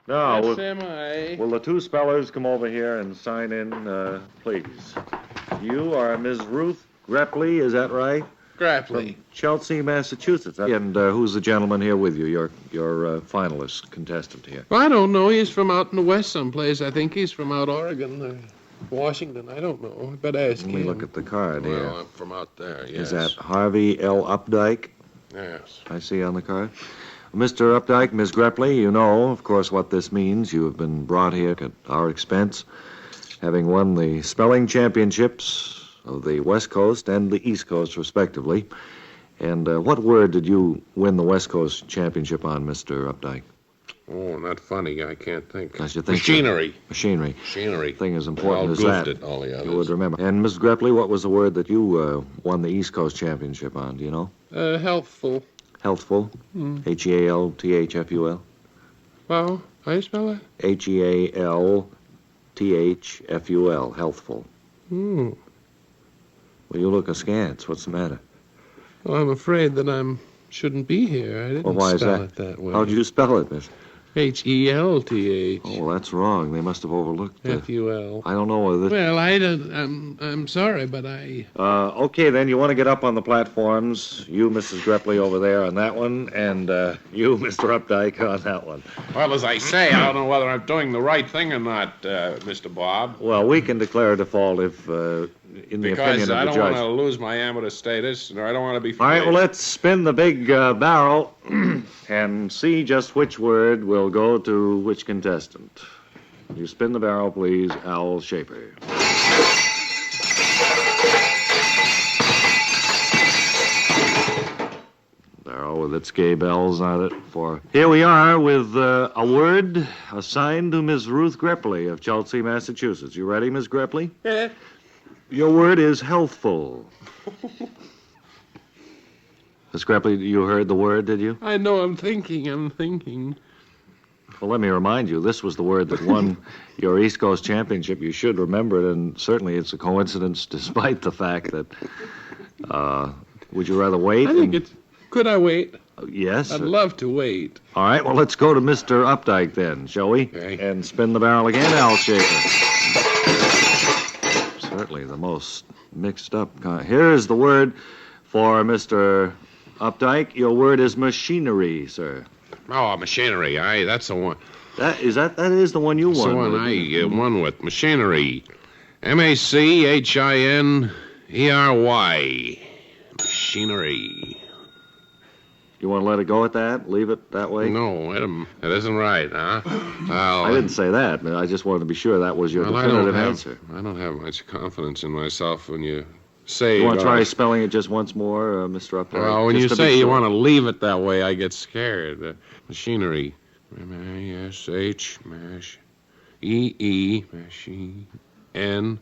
Now, Yes, am I. will the two spellers come over here and sign in, please? You are Ms. Ruth Grepley, is that right? Grapley. From Chelsea, Massachusetts. And who's the gentleman here with you, your finalist contestant here? Well, I don't know. He's from out in the west someplace. I think he's from out Oregon or Washington. I don't know. I better ask Let me him. look at the card here. Well, I'm from out there, yes. Is that Harvey L. Updike? Yes. I see on the card. Mr. Updike, Ms. Grepley, you know, of course, what this means. You have been brought here at our expense, having won the spelling championships of the West Coast and the East Coast, respectively. And what word did you win the West Coast championship on, Mr. Updike? Oh, not funny. I can't think. Because you think Machinery. Machinery. Machinery. Thing as important Well, as that. goofed it, all the others. You would remember. And, Ms. Grepley, what was the word that you won the East Coast championship on? Do you know? Healthful. Healthful? Healthful. Well, how do you spell that? Healthful. Healthful. Hmm. Well, you look askance. What's the matter? Well, I'm afraid that I shouldn't be here. I didn't Well, why is spell that? it that way. How'd you spell it, miss? Helth. Oh, that's wrong. They must have overlooked it. Ful. I don't know whether... Well, I don't. I'm sorry, but I. Okay, then, you want to get up on the platforms. You, Mrs. Grepley, over there on that one, and you, Mr. Updike, on that one. Well, as I say, I don't know whether I'm doing the right thing or not, Mr. Bob. Well, we can declare a default if, in the opinion of the judge... Because I don't want to lose my amateur status, or I don't want to be... All right, well, let's spin the big barrel and see just which word will go to which contestant. You spin the barrel, please, Al Schaefer. Barrel with its gay bells on it for... Here we are with a word assigned to Miss Ruth Grepley of Chelsea, Massachusetts. You ready, Miss Grepley? Yeah. Your word is healthful. Miss Grepley, you heard the word, did you? I know, I'm thinking. Well, let me remind you, this was the word that won your East Coast Championship. You should remember it, and certainly it's a coincidence despite the fact that... would you rather wait? I think it's... Could I wait? Yes. I'd love to wait. All right, well, let's go to Mr. Updike then, shall we? Okay. And spin the barrel again, Al Schaefer. Certainly the most mixed up kind. Here is the word for Mr. Updike. Your word is machinery, sir. Oh, machinery. That's the one. That is the one you That's won. the one I won with. Machinery. Machinery. Machinery. You want to let it go at that? Leave it that way? No, that isn't right, huh? Well, I didn't say that. I just wanted to be sure that was your definitive answer. I don't have much confidence in myself when you say... You want to try spelling it just once more, Mr. Updike? Well, when you say you want to leave it that way, I get scared. Machinery. M-A-S-H, mash, E-E, machine, N-A-R-Y,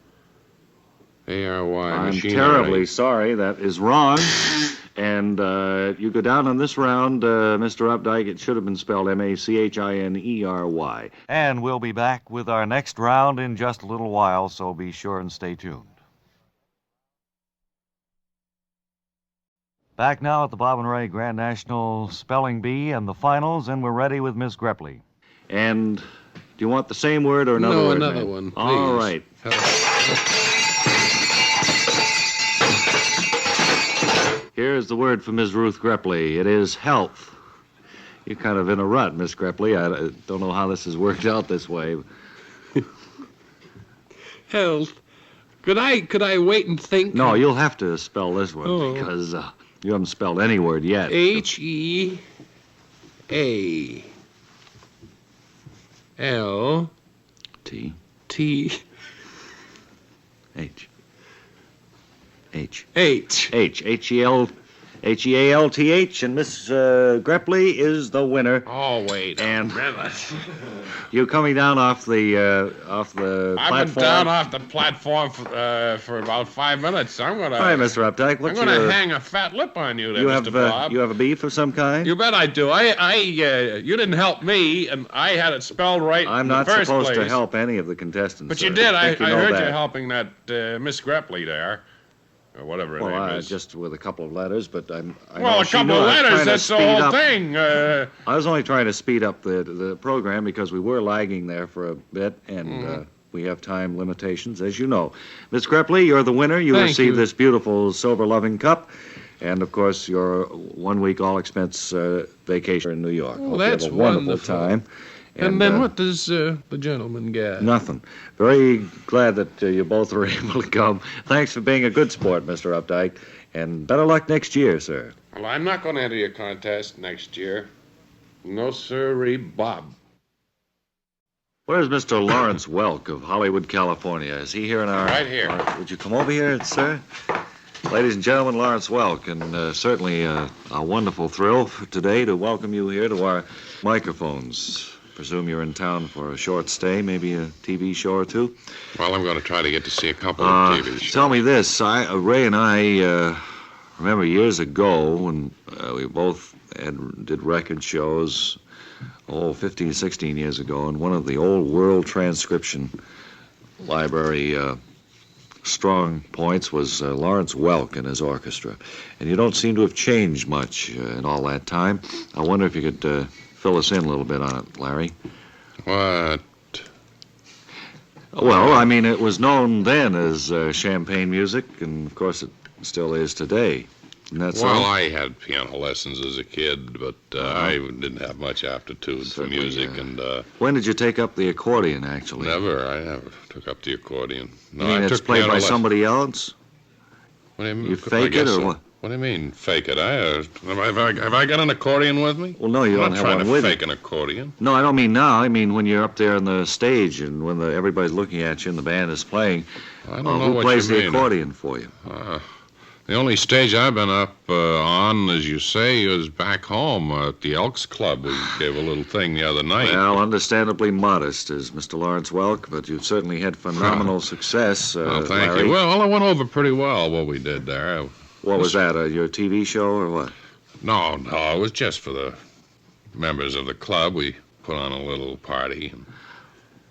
I'm machinery. terribly sorry. That is wrong. And you go down on this round, Mr. Updike. It should have been spelled M-A-C-H-I-N-E-R-Y. And we'll be back with our next round in just a little while, so be sure and stay tuned. Back now at the Bob and Ray Grand National Spelling Bee and the finals, and we're ready with Miss Grepley. And do you want the same word or another word? No, another one, please. All right. Here's the word for Ms. Ruth Grepley. It is health. You're kind of in a rut, Miss Grepley. I don't know how this has worked out this way. Health. Could I wait and think? No, you'll have to spell this one because you haven't spelled any word yet. H-E-A-L T T H H H H-E-A-L-T-H, and Miss Grepley is the winner. Oh, wait and a minute. You coming down off the platform? I've been down off the platform for about 5 minutes. I'm gonna. All right, Mr. Updike. I'm gonna hang a fat lip on you, there, Mr. Bob. You have a beef of some kind? You bet I do. You didn't help me, and I had it spelled right. I'm in not the first supposed place. to help any of the contestants. But sir. you did. I you know heard that. you helping that Miss Grepley there. or whatever her Well, name is. just with a couple of letters, but I Well, know a she couple knew of I was trying letters, to that's the speed whole up. thing. I was only trying to speed up the program because we were lagging there for a bit, and we have time limitations, as you know. Miss Grepley, you're the winner. You Thank received you. this beautiful silver loving cup, and of course your 1 week all expense vacation in New York. Oh, Hope that's you have a wonderful wonderful. time. And then what does the gentleman get? Nothing. Very glad that you both were able to come. Thanks for being a good sport, Mr. Updike, and better luck next year, sir. Well, I'm not going to enter your contest next year. No, sirree, Bob. Where's Mr. Lawrence Welk of Hollywood, California? Is he here in our... Right here. Would you come over here, sir? Ladies and gentlemen, Lawrence Welk, and certainly a wonderful thrill for today to welcome you here to our microphones. Presume you're in town for a short stay, maybe a TV show or two? Well, I'm going to try to get to see a couple of TV shows. Tell me this. Ray and I remember years ago when we both did record shows, 15, 16 years ago, and one of the old world transcription library strong points was Lawrence Welk and his orchestra. And you don't seem to have changed much in all that time. I wonder if you could fill us in a little bit on it, Larry. What? Well, I mean, it was known then as champagne music, and of course it still is today. Isn't that so? Well, I had piano lessons as a kid, but I didn't have much aptitude for Certainly, music, and When did you take up the accordion, actually? I never took up the accordion. No, You mean I it's took played piano by lessons. somebody else? What do you mean? You fake it, or what? What do you mean, fake it? Have I got an accordion with me? Well, no, you I'm don't not have trying one to with fake you. an accordion. No, I don't mean now. I mean when you're up there on the stage and when everybody's looking at you and the band is playing. I don't know Who what plays you the mean. accordion for you? The only stage I've been up on, as you say, was back home at the Elks Club. We gave a little thing the other night. Well, understandably modest is Mr. Lawrence Welk, but you've certainly had phenomenal success, Well, thank Larry. you. Well, it went over pretty well, what we did there. What was that, your TV show or what? No, it was just for the members of the club. We put on a little party.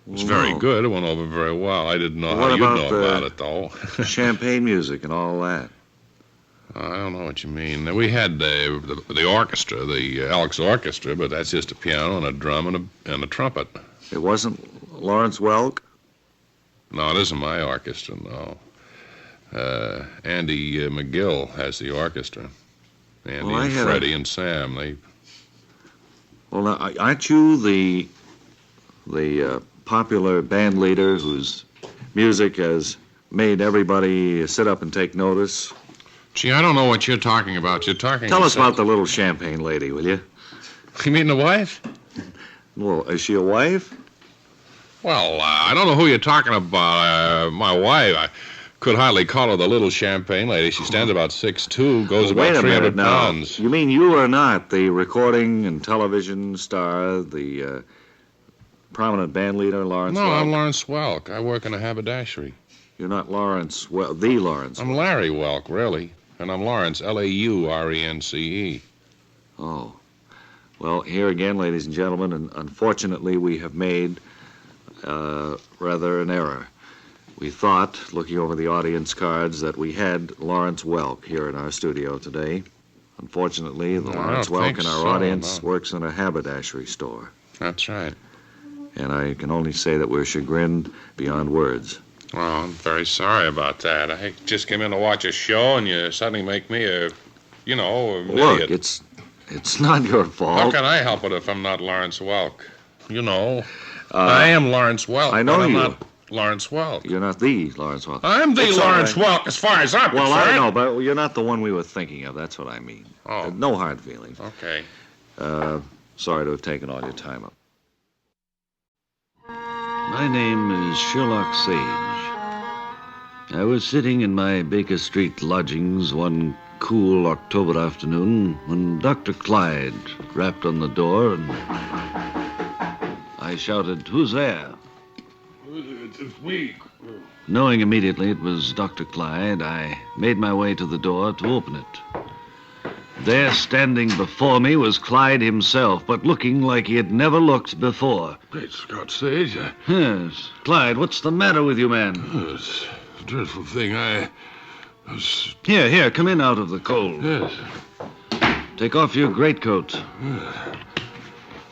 It was very good. It went over very well. I didn't know What how you'd about, know about it, though. Champagne music and all that. I don't know what you mean. We had the orchestra, the Elks Orchestra, but that's just a piano and a drum and a trumpet. It wasn't Lawrence Welk? No, it isn't my orchestra, no. Andy McGill has the orchestra. Andy and Freddie and Sam, they... Well, now, aren't you the popular band leader whose music has made everybody sit up and take notice? Gee, I don't know what you're talking about. You're talking... Tell us about the little champagne lady, will you? You mean the wife? Well, is she a wife? Well, I don't know who you're talking about. My wife, I could hardly call her the little champagne lady. She stands about 6'2", goes Wait about a 300 minute now. pounds. You mean you are not the recording and television star, the prominent band leader, Lawrence No, Welk? I'm Lawrence Welk. I work in a haberdashery. You're not Lawrence Welk, the Lawrence I'm Welk. Larry Welk, really. And I'm Lawrence, Laurence. Oh. Well, here again, ladies and gentlemen, and unfortunately we have made rather an error. We thought, looking over the audience cards, that we had Lawrence Welk here in our studio today. Unfortunately, the Lawrence Welk in our audience works in a haberdashery store. That's right. And I can only say that we're chagrined beyond words. Well, I'm very sorry about that. I just came in to watch a show, and you suddenly make me an Look, idiot. it's not your fault. How can I help it if I'm not Lawrence Welk? You know, I am Lawrence Welk. I know but I'm you. not Lawrence Welk. You're not the Lawrence Welk. I'm the It's all Lawrence right. Welk as far as I'm Well, concerned. I know, but you're not the one we were thinking of. That's what I mean. Oh. No hard feelings. Okay. Sorry to have taken all your time up. My name is Sherlock Sage. I was sitting in my Baker Street lodgings one cool October afternoon when Dr. Clyde rapped on the door and I shouted, "Who's there?" It's me. Knowing immediately it was Dr. Clyde, I made my way to the door to open it. There, standing before me, was Clyde himself, but looking like he had never looked before. Great Scott Sage, Yes. Clyde, what's the matter with you, man? it's a dreadful thing. I Here, come in out of the cold. Yes. Take off your greatcoat.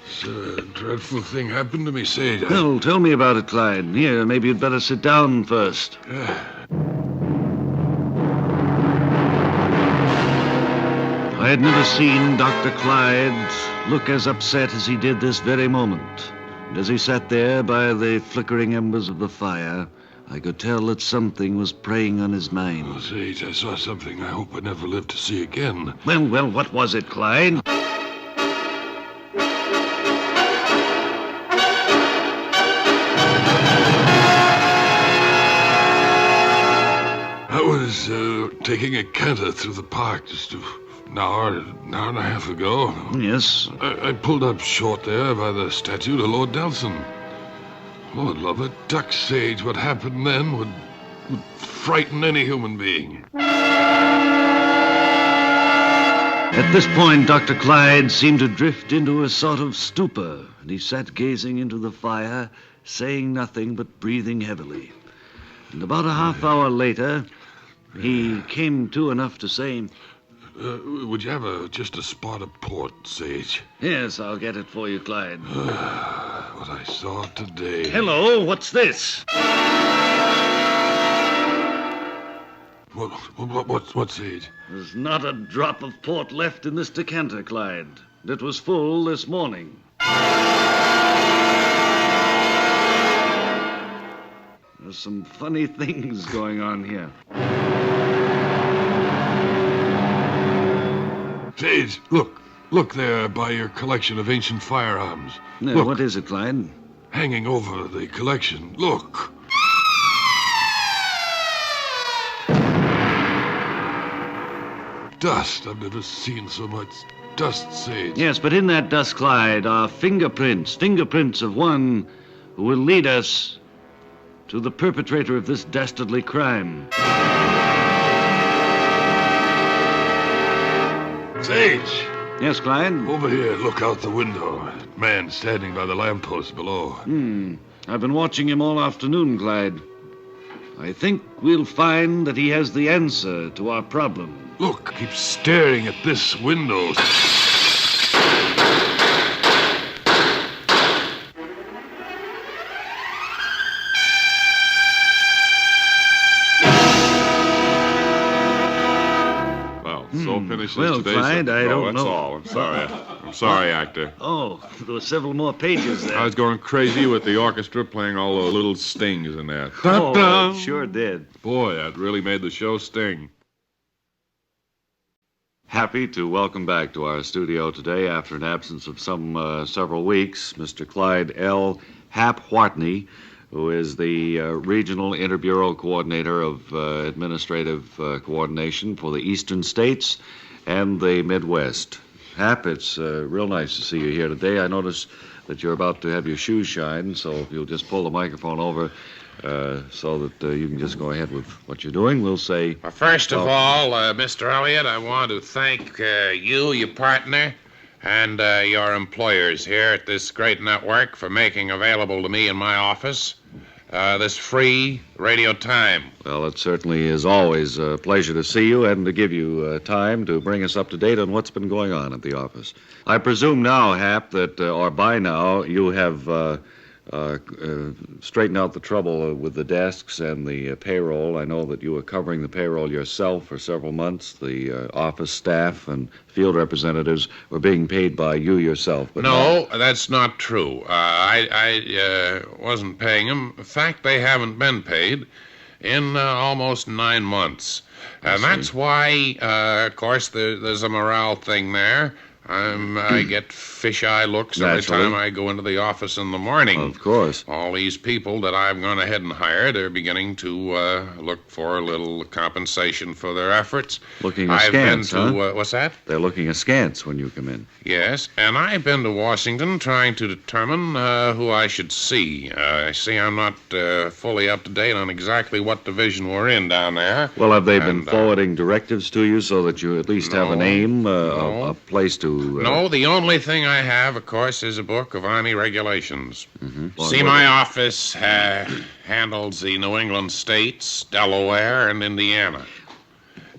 It's a dreadful thing happened to me, Sage. Well, tell me about it, Clyde. Here, maybe you'd better sit down first. I had never seen Dr. Clyde look as upset as he did this very moment. And as he sat there by the flickering embers of the fire, I could tell that something was preying on his mind. Oh, Sage, I saw something I hope I never live to see again. Well, what was it, Clyde? I was taking a canter through the park just an hour and a half ago. Yes. I pulled up short there by the statue to Lord Delson. Lord love it, duck, Sage, what happened then would frighten any human being. At this point, Dr. Clyde seemed to drift into a sort of stupor, and he sat gazing into the fire, saying nothing but breathing heavily. And about a half hour later, he came to enough to say, would you have just a spot of port, Sage? Yes, I'll get it for you, Clyde. What I saw today. Hello, what's this? What, Sage? There's not a drop of port left in this decanter, Clyde. It was full this morning. There's some funny things going on here. Sage, look there by your collection of ancient firearms. Look. What is it, Clyde? Hanging over the collection. Look. Dust. I've never seen so much dust, Sage. Yes, but in that dust, Clyde, are fingerprints of one who will lead us to the perpetrator of this dastardly crime. Sage! Yes, Clyde? Over here, look out the window. Man standing by the lamppost below. I've been watching him all afternoon, Clyde. I think we'll find that he has the answer to our problem. Look, keep staring at this window. Finishes well, today's Clyde, I don't that's know. all. I'm sorry, actor. Oh, there were several more pages there. I was going crazy with the orchestra playing all the little stings in that. Oh, it sure did. Boy, that really made the show sting. Happy to welcome back to our studio today, after an absence of some several weeks, Mr. Clyde L. Hap Watney, who is the Regional Interbureau Coordinator of Administrative Coordination for the Eastern States and the Midwest. Hap, it's real nice to see you here today. I notice that you're about to have your shoes shined, so if you'll just pull the microphone over so that you can just go ahead with what you're doing, we'll say... Well, first of all, Mr. Elliott, I want to thank you, your partner, and your employers here at this great network for making available to me in my office this free radio time. Well, it certainly is always a pleasure to see you and to give you time to bring us up to date on what's been going on at the office. I presume now, Hap, that, or by now, you have straightened out the trouble with the desks and the payroll. I know that you were covering the payroll yourself for several months. The office staff and field representatives were being paid by you yourself. But no, that's not true. I wasn't paying them. In fact, they haven't been paid in almost 9 months. And that's why, of course, there's a morale thing there. I get fish-eye looks every time I go into the office in the morning. Of course. All these people that I've gone ahead and hired are beginning to look for a little compensation for their efforts. Looking askance, huh? What's that? They're looking askance when you come in. Yes, and I've been to Washington trying to determine who I should see. I see I'm not fully up to date on exactly what division we're in down there. Well, have they been forwarding directives to you so that you at least have an aim, a place to... No, the only thing I have, of course, is a book of Army regulations. Mm-hmm. See, my office handles the New England states, Delaware, and Indiana.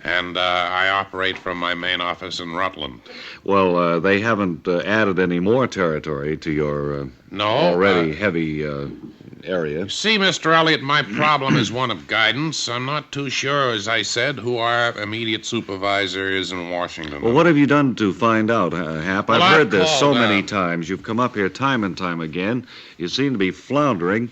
and I operate from my main office in Rutland. Well, they haven't added any more territory to your No. already heavy area. See, Mr. Elliott, my problem is one of guidance. I'm not too sure, as I said, who our immediate supervisor is in Washington. Well, what have you done to find out, Hap? Well, I've heard this so called, many times. You've come up here time and time again. You seem to be floundering,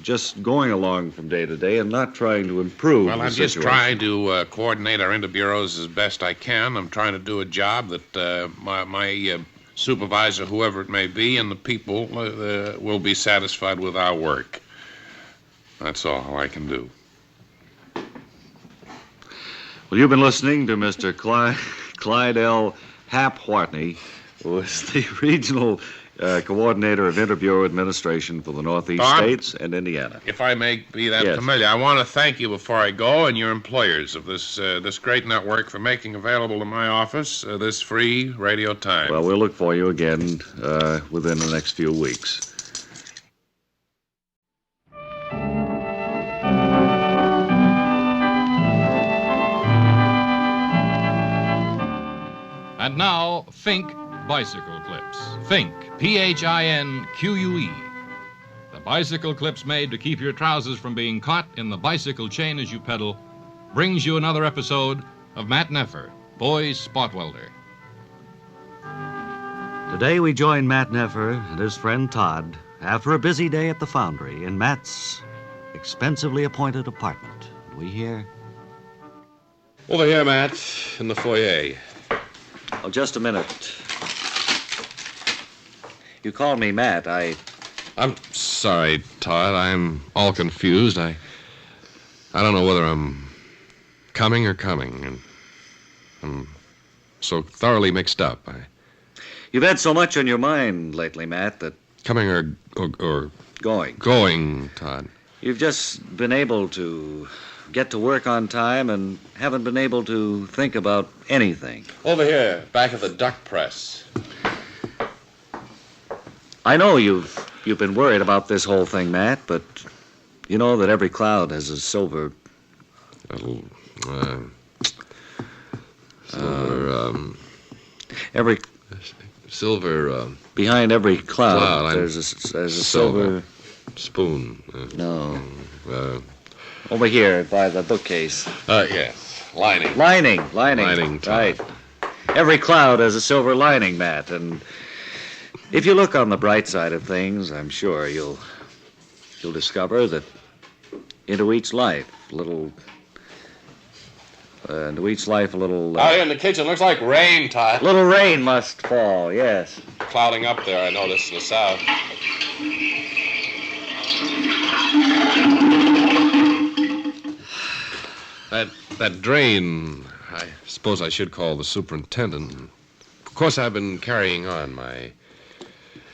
just going along from day to day and not trying to improve Well, the I'm situation. just trying to coordinate our interbureaus as best I can. I'm trying to do a job that my supervisor, whoever it may be, and the people will be satisfied with our work. That's all I can do. Well, you've been listening to Mr. Clyde L. Hap Watney, who is the regional coordinator of Interbureau Administration for the Northeast Tom? States and Indiana. If I may be that Yes. familiar, I want to thank you before I go and your employers of this great network for making available to my office this free radio time. Well, we'll look for you again within the next few weeks. And now, Fink Bicycle Clips. Fink, P-H-I-N-Q-U-E. The bicycle clips made to keep your trousers from being caught in the bicycle chain as you pedal brings you another episode of Matt Neffer, Boy's Spotwelder. Today we join Matt Neffer and his friend Todd after a busy day at the foundry in Matt's expensively appointed apartment. We hear... Over here, Matt, in the foyer. Oh, just a minute. You called me Matt. I'm sorry, Todd. I'm all confused. I don't know whether I'm coming or coming, and I'm so thoroughly mixed up. You've had so much on your mind lately, Matt, that... Coming or Going. going, Todd. You've just been able to get to work on time and haven't been able to think about anything. Over here, back of the duck press. I know you've been worried about this whole thing, Matt, but you know that every cloud has a silver... Every... Silver, Behind every cloud, Cloud, there's a silver... spoon. No. Over here by the bookcase. Yes. Lining. Lining. Lining, Todd. Right. Every cloud has a silver lining, Matt, and if you look on the bright side of things, I'm sure you'll discover that into each life a little... Out here in the kitchen, looks like rain, Todd. little rain must fall, yes. Clouding up there, I noticed, in the south. That drain, I suppose I should call the superintendent. Of course, I've been carrying on my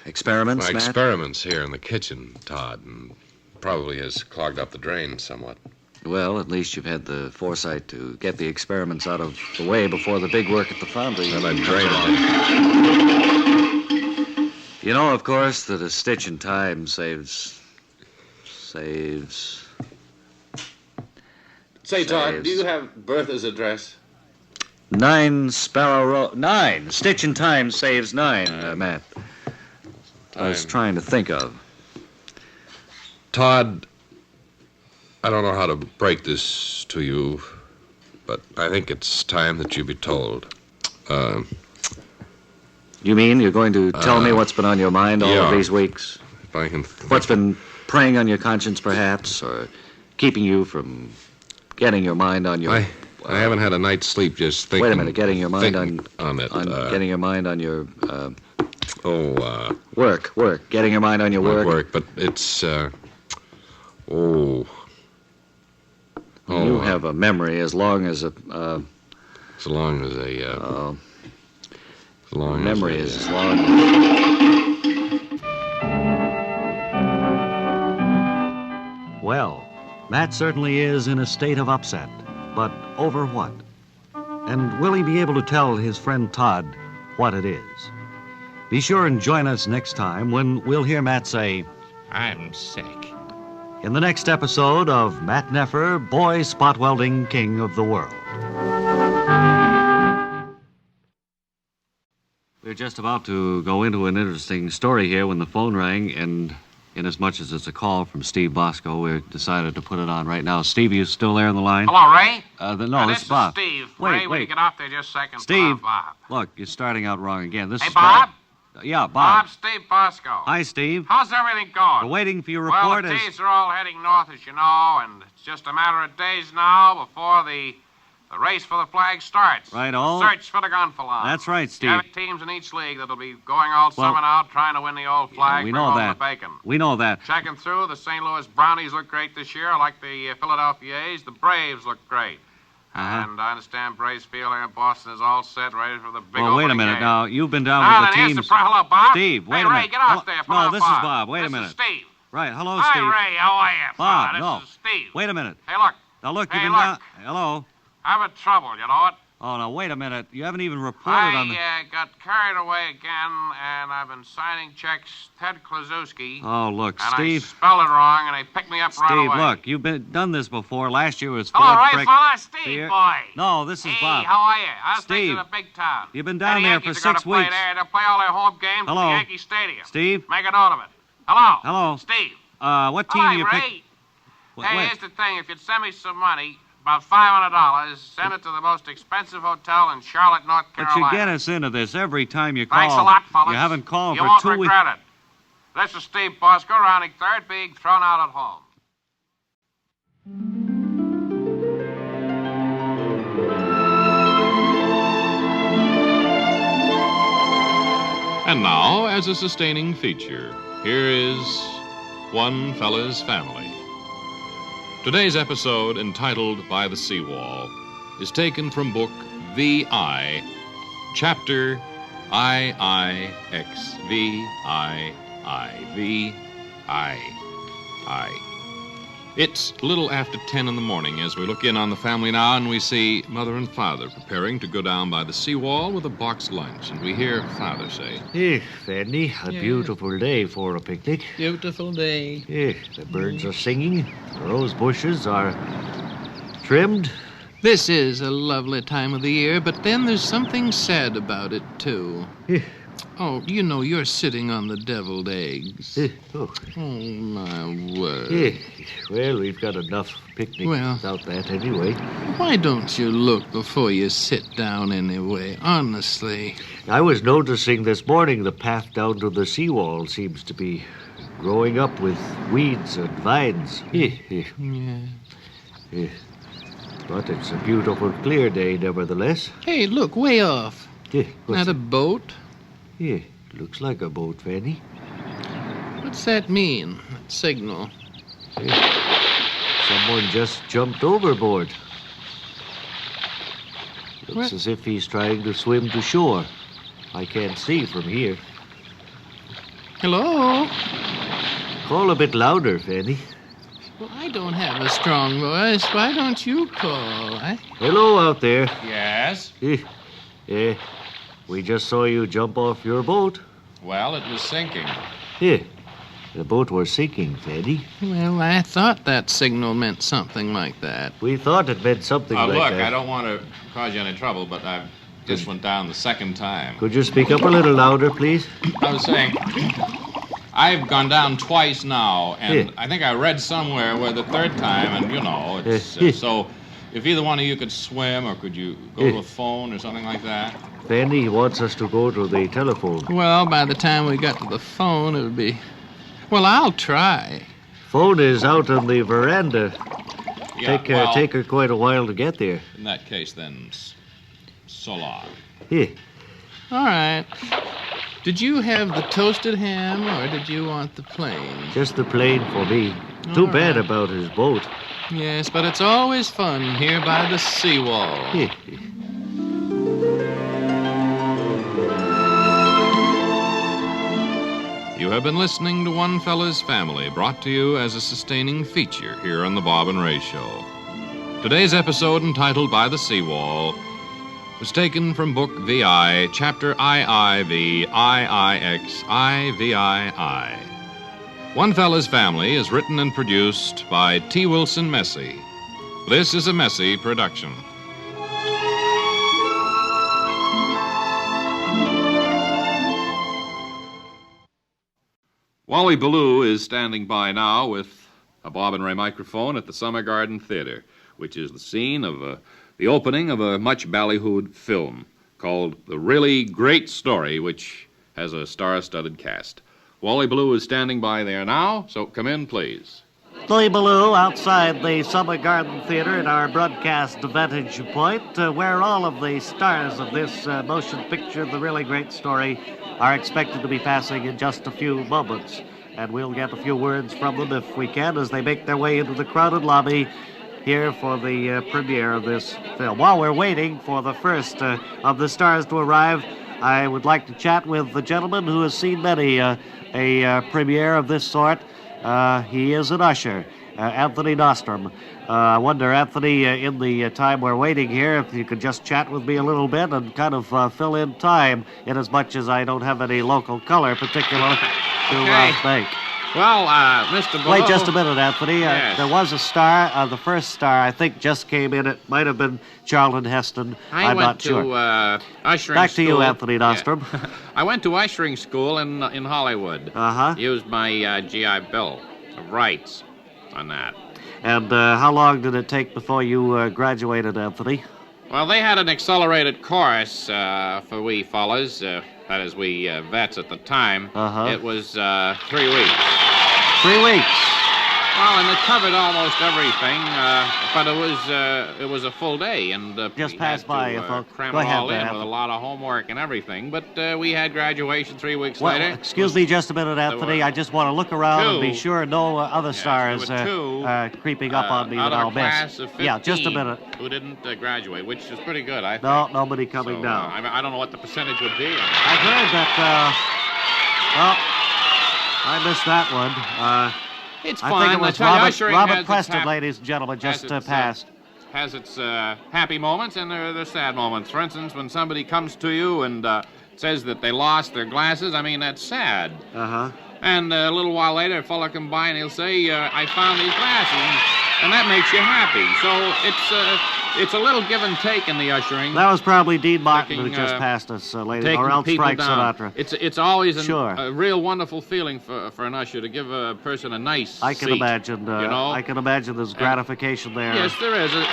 Experiments, Matt? experiments here in the kitchen, Todd, and probably has clogged up the drain somewhat. Well, at least you've had the foresight to get the experiments out of the way before the big work at the foundry. And I drained it. You know, of course, that a stitch in time saves... Say, Saves. Todd, do you have Bertha's address? 9 Sparrow Road... 9! A stitch in time saves 9, Matt. I was trying to think of. Todd, I don't know how to break this to you, but I think it's time that you be told. You mean you're going to tell me what's been on your mind all of yeah. these weeks? If I can... What's been preying on your conscience, perhaps, or keeping you from getting your mind on your... I haven't had a night's sleep just thinking... Wait a minute, getting your mind on it. getting your mind on your... work. Work. Getting your mind on your work. Work, but it's... You have a memory as long as a... As long as a... as long memory as is as long... Well, Matt certainly is in a state of upset, but over what? And will he be able to tell his friend Todd what it is? Be sure and join us next time when we'll hear Matt say, I'm sick. in the next episode of Matt Neffer, Boy Spot Welding King of the World. We're just about to go into an interesting story here when the phone rang, and inasmuch as it's a call from Steve Bosco, we decided to put it on right now. Steve, you still there on the line? Hello, Ray? No, this this is Bob. is Steve. Wait, Ray, will you wait. get off there just a second? Steve, Bob. look, you're starting out wrong again. This Hey, is Bob? Yeah, Bob. Bob, Steve Bosco. Hi, Steve. How's everything going? We're waiting for your Well, report. the T's are all heading north, as you know, and it's just a matter of days now before the race for the flag starts. Right-o. Search for the gunfalon. That's right, Steve. 7 teams in each league that'll be going all summer now, trying to win the old flag. we bring know home that. The bacon. We know that. Checking through, the St. Louis Brownies look great this year, like the Philadelphia A's. The Braves look great. Uh-huh. And I understand Braves Field here in Boston is all set, ready for the big Well, wait a opening minute game. now. You've been down Now, with then, the here's teams. Hello, Bob. Steve, wait hey, a Ray, minute. get off there. No, this is Bob. Wait a This minute. is Steve. Right. Hello, Hi, Steve. Ray. How are you? Bob, this no. is Steve. Wait a minute. Hey, look. Now, look, Hey, you've been look. down. Hello? Having trouble, you know it? Oh, now, wait a minute. You haven't even reported on the... I got carried away again, and I've been signing checks. Ted Klazewski. Oh, look, and Steve. I spelled it wrong, and they picked me up right Steve, away. look, you've done this before. Last year was Hello, Ford Ray, Frick. fella. Steve, Here. boy. No, this is hey, Bob. how are you? How's Steve, things in the big town? you've been down the there for Yankees are 6 gonna weeks. Play there. They'll play all their home games Hello. at the Yankee Stadium. Steve? Make a note of it. Hello. Hello. Steve. What team Hi, do you Ray. pick? Hey, wait. here's the thing. If you'd send me some money, about $500, send it to the most expensive hotel in Charlotte, North But Carolina. you get us into this every time you call. Thanks a lot, fellas. You haven't called you for won't 2 weeks. regret it. This is Steve Bosco, rounding third, being thrown out at home. And now, as a sustaining feature, here is One Fella's Family. Today's episode, entitled By the Seawall, is taken from book V.I., chapter I. It's a little after 10 in the morning as we look in on the family now, and we see Mother and Father preparing to go down by the seawall with a boxed lunch, and we hear Father say, Hey, Fanny, a beautiful day for a picnic. Beautiful day. Yeah, the birds are singing, the rose bushes are trimmed. This is a lovely time of the year, but then there's something sad about it, too. Yeah. Oh, you know, you're sitting on the deviled eggs. Oh, Oh, my word. yeah. Well, we've got enough picnic Well. without that anyway. Why don't you look before you sit down anyway, honestly? I was noticing this morning the path down to the seawall seems to be growing up with weeds and vines. Yeah. But it's a beautiful, clear day nevertheless. Hey, look, way off. Yeah, what's That a boat? Yeah, looks like a boat, Fanny. What's that mean? That signal? Someone just jumped overboard. Looks What? as if he's trying to swim to shore. I can't see from here. Hello? Call a bit louder, Fanny. Well, I don't have a strong voice. Why don't you call? Hello out there. Yes? Yeah, we just saw you jump off your boat. Well, it was sinking. Yeah, the boat was sinking, Fanny. Well, I thought that signal meant something like that. We thought it meant something like Look, that. I don't want to cause you any trouble, but I just went down the second time. Could you speak up a little louder, please? I was saying, I've gone down twice now, and Yeah. I think I read somewhere where the third time, and you know, it's Yeah. so. If either one of you could swim, or could you go to a phone or something like that? Fanny wants us to go to the telephone. Well, by the time we got to the phone, it would be... Well, I'll try. Phone is out on the veranda. Yeah, Take her quite a while to get there. in that case, then, so long. Yeah. All right. Did you have the toasted ham, or did you want the plain? Just the plane for me. Too All bad right. about his boat. Yes, but it's always fun here by the seawall. Yeah. You have been listening to One Fella's Family, brought to you as a sustaining feature here on the Bob and Ray Show. Today's episode, entitled By the Seawall, was taken from book VI, chapter IIV, IIX, IVII. One Fella's Family is written and produced by T. Wilson Messy. This is a Messy production. Wally Ballou is standing by now with a Bob and Ray microphone at the Summer Garden Theater, which is the scene of the opening of a much ballyhooed film called The Really Great Story, which has a star-studded cast. Wally Ballou is standing by there now, so come in, please. Wally Ballou outside the Summer Garden Theater at our broadcast vantage point, where all of the stars of this motion picture, The Really Great Story, are expected to be passing in just a few moments. And we'll get a few words from them if we can as they make their way into the crowded lobby here for the premiere of this film. While we're waiting for the first of the stars to arrive, I would like to chat with the gentleman who has seen many a premiere of this sort. He is an usher, Anthony Nostrum. I wonder, Anthony, in the time we're waiting here, if you could just chat with me a little bit and kind of fill in time, in as much as I don't have any local color particular to make. Well, Mr. Ballou... Wait just a minute, Anthony. Yes. There was a star. The first star, I think, just came in. It might have been Charlton Heston. I'm not sure. I went to ushering Back school. to you, Anthony Nostrum. Yeah. I went to ushering school in Hollywood. Uh-huh. Used my GI Bill of rights on that. And how long did it take before you graduated, Anthony? Well, they had an accelerated course for we fellas, that is, we vets at the time. Uh-huh. It was 3 weeks. 3 weeks. Well, and it covered almost everything, but it was a full day, and Just we pass had by, to, folks. cram Go it ahead, all in Anthony. with a lot of homework and everything. But we had graduation 3 weeks Well, later. excuse me just a minute, Anthony. were I just want to look around and be two. sure no other Yes, stars there were two, creeping up on me out that of I'll a class miss. of 15 Yeah, just a minute. who didn't graduate, which is pretty good, I think. No, nobody coming So, down. I don't know what the percentage would be. I've heard that, I missed that one. It's I fun. think it was tell you, ushering Robert has Preston, its ladies and gentlemen, just has its, passed. Has its happy moments and there are sad moments. For instance, when somebody comes to you and says that they lost their glasses, I mean, that's sad. Uh-huh. And a little while later, a fella come by and he'll say, I found these glasses. And that makes you happy. So it's a little give and take in the ushering. That was probably Dean Martin who Taking, just passed us, ladies, Taking or else people Frank down. Sinatra. It's always Sure. a real wonderful feeling for an usher to give a person a nice I can seat, imagine. you know? I can imagine there's gratification there. Yes, there is a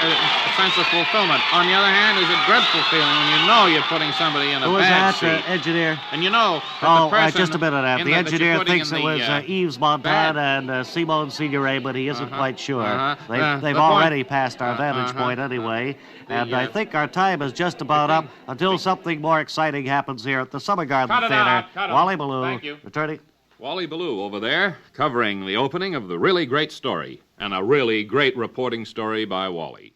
sense of fulfillment. On the other hand, there's a dreadful feeling when you know you're putting somebody in a Who was bad that, seat. engineer? And you know that the person just a minute, in The that you're engineer putting thinks in it was the, Yves Montand and Simone Signoret, but he isn't quite sure. They've The already point- passed our vantage point anyway, and I uh, think our time is just about up until something more exciting happens here at the Summer Garden Cut it Theater. out, cut it. Wally Ballou, Thank you. returning. Wally Ballou over there, covering the opening of The Really Great Story, and a really great reporting story by Wally.